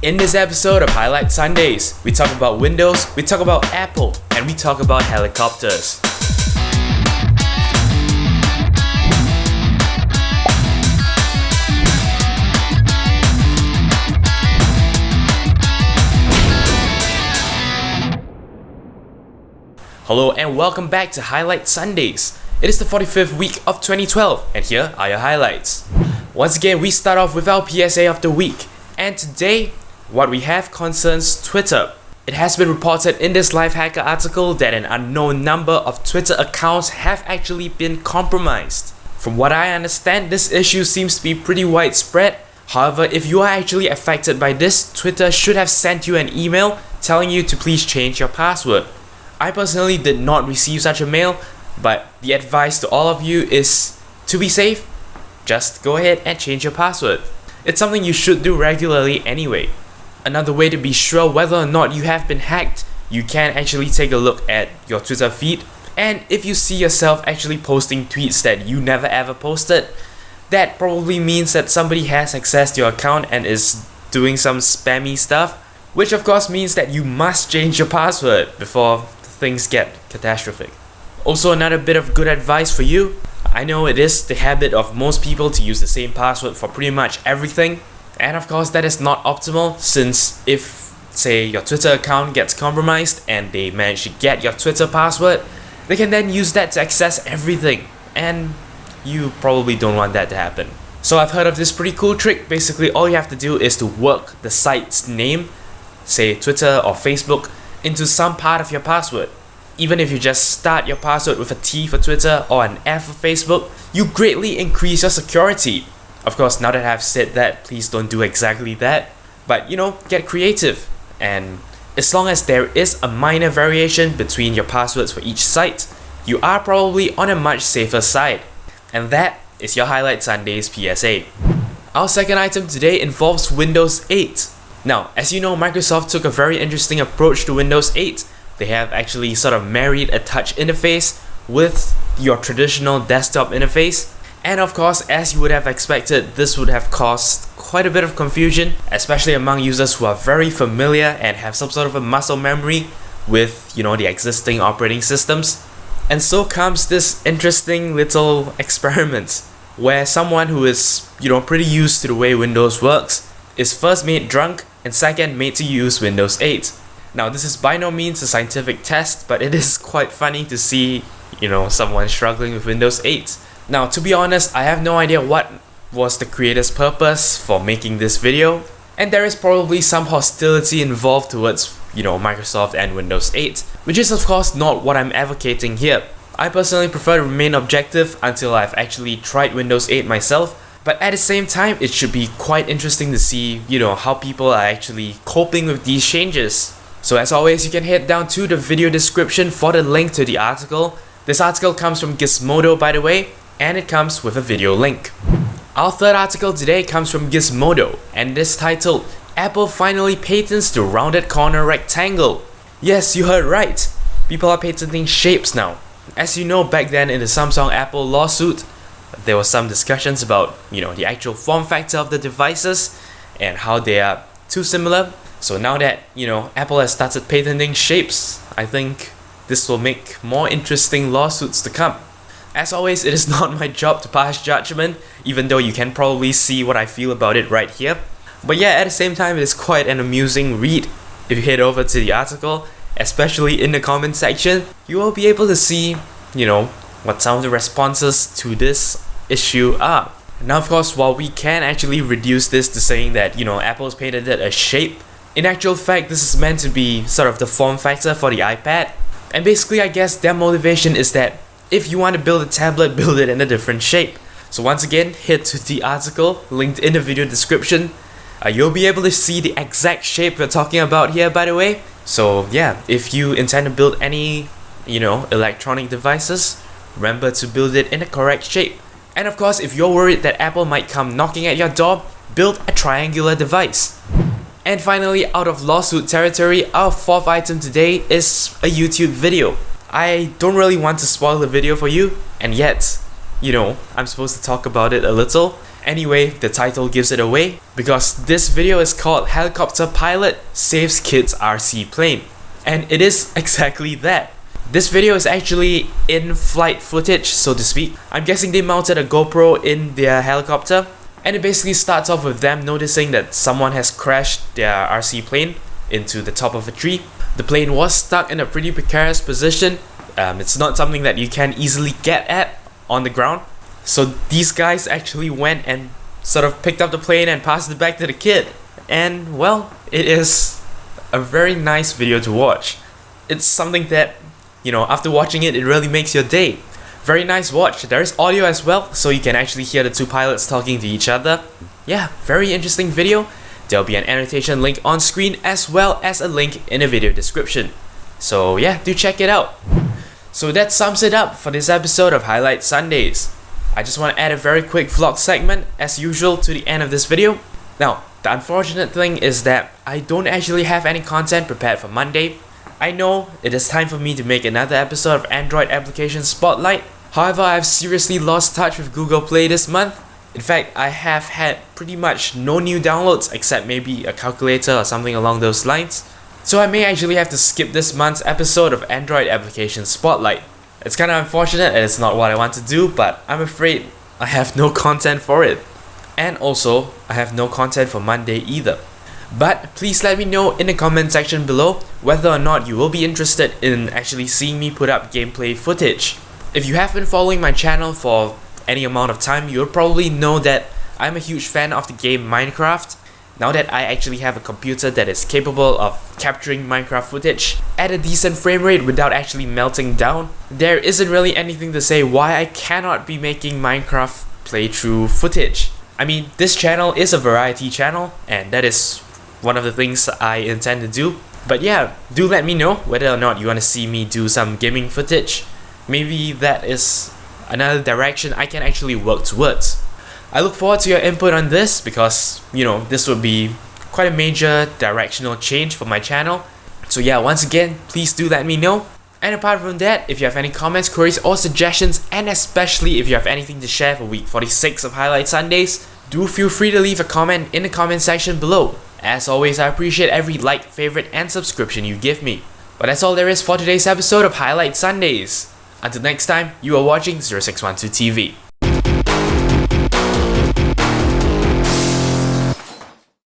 In this episode of Highlight Sundays, we talk about Windows, we talk about Apple, and we talk about helicopters. Hello and welcome back to Highlight Sundays. It is the 45th week of 2012 and here are your highlights. Once again, we start off with our PSA of the week, and today what we have concerns Twitter. It has been reported in this Lifehacker article that an unknown number of Twitter accounts have actually been compromised. From what I understand, this issue seems to be pretty widespread. However, if you are actually affected by this, Twitter should have sent you an email telling you to please change your password. I personally did not receive such a mail, but the advice to all of you is to be safe, just go ahead and change your password. It's something you should do regularly anyway. Another way to be sure whether or not you have been hacked, you can actually take a look at your Twitter feed, and if you see yourself actually posting tweets that you never ever posted, that probably means that somebody has accessed your account and is doing some spammy stuff, which of course means that you must change your password before things get catastrophic. Also, another bit of good advice for you. I know it is the habit of most people to use the same password for pretty much everything, and of course that is not optimal, since if, say, your Twitter account gets compromised and they manage to get your Twitter password, they can then use that to access everything, and you probably don't want that to happen. So I've heard of this pretty cool trick. Basically all you have to do is to work the site's name, say Twitter or Facebook, into some part of your password. Even if you just start your password with a T for Twitter or an F for Facebook, you greatly increase your security. Of course, now that I've said that, please don't do exactly that, but get creative. And as long as there is a minor variation between your passwords for each site, you are probably on a much safer side. And that is your Highlight Sundays PSA. Our second item today involves Windows 8. Now, as you know, Microsoft took a very interesting approach to Windows 8. They have actually sort of married a touch interface with your traditional desktop interface. And of course, as you would have expected, this would have caused quite a bit of confusion, especially among users who are very familiar and have some sort of a muscle memory with, the existing operating systems. And so comes this interesting little experiment where someone who is, pretty used to the way Windows works is first made drunk and second made to use Windows 8. Now, this is by no means a scientific test, but it is quite funny to see, someone struggling with Windows 8. Now, to be honest, I have no idea what was the creator's purpose for making this video, and there is probably some hostility involved towards, Microsoft and Windows 8, which is of course not what I'm advocating here. I personally prefer to remain objective until I've actually tried Windows 8 myself, but at the same time, it should be quite interesting to see, how people are actually coping with these changes. So as always, you can head down to the video description for the link to the article. This article comes from Gizmodo, by the way, and it comes with a video link. Our third article today comes from Gizmodo, and is titled, Apple finally patents the rounded corner rectangle. Yes, you heard right. People are patenting shapes now. As you know, back then in the Samsung Apple lawsuit, there were some discussions about, the actual form factor of the devices and how they are too similar. So now that, Apple has started patenting shapes, I think this will make more interesting lawsuits to come. As always, it is not my job to pass judgment, even though you can probably see what I feel about it right here. But yeah, at the same time, it is quite an amusing read. If you head over to the article, especially in the comment section, you will be able to see, what some of the responses to this issue are. Now, of course, while we can actually reduce this to saying that, Apple's patented a shape, in actual fact, this is meant to be sort of the form factor for the iPad. And basically, I guess their motivation is that if you want to build a tablet, build it in a different shape. So once again, head to the article linked in the video description. You'll be able to see the exact shape we're talking about here, by the way. So yeah, if you intend to build any, electronic devices, remember to build it in the correct shape. And of course, if you're worried that Apple might come knocking at your door, build a triangular device. And finally, out of lawsuit territory, our fourth item today is a YouTube video. I don't really want to spoil the video for you, and yet, I'm supposed to talk about it a little. Anyway, the title gives it away because this video is called Helicopter Pilot Saves Kid's RC Plane. And it is exactly that. This video is actually in-flight footage, so to speak. I'm guessing they mounted a GoPro in their helicopter, and it basically starts off with them noticing that someone has crashed their RC plane into the top of a tree. The plane was stuck in a pretty precarious position. It's not something that you can easily get at on the ground. So these guys actually went and sort of picked up the plane and passed it back to the kid. And well, it is a very nice video to watch. It's something that, you know, after watching it, it really makes your day. Very nice watch. There is audio as well, so you can actually hear the two pilots talking to each other. Yeah, very interesting video. There'll be an annotation link on screen as well as a link in the video description. So yeah, do check it out. So that sums it up for this episode of Highlight Sundays. I just want to add a very quick vlog segment as usual to the end of this video. Now, the unfortunate thing is that I don't actually have any content prepared for Monday. I know it is time for me to make another episode of Android Application Spotlight. However, I've seriously lost touch with Google Play this month. In fact, I have had pretty much no new downloads except maybe a calculator or something along those lines. So I may actually have to skip this month's episode of Android Application Spotlight. It's kind of unfortunate and it's not what I want to do, but I'm afraid I have no content for it. And also, I have no content for Monday either. But please let me know in the comment section below whether or not you will be interested in actually seeing me put up gameplay footage. If you have been following my channel for any amount of time, you'll probably know that I'm a huge fan of the game Minecraft. Now that I actually have a computer that is capable of capturing Minecraft footage at a decent frame rate without actually melting down, there isn't really anything to say why I cannot be making Minecraft playthrough footage. I mean, this channel is a variety channel, and that is one of the things I intend to do. But yeah, do let me know whether or not you want to see me do some gaming footage. Maybe that is another direction I can actually work towards. I look forward to your input on this because, you know, this would be quite a major directional change for my channel. So yeah, once again, please do let me know. And apart from that, if you have any comments, queries or suggestions, and especially if you have anything to share for week 46 of Highlight Sundays, do feel free to leave a comment in the comment section below. As always, I appreciate every like, favorite and subscription you give me. But that's all there is for today's episode of Highlight Sundays. Until next time, you are watching 0612 TV.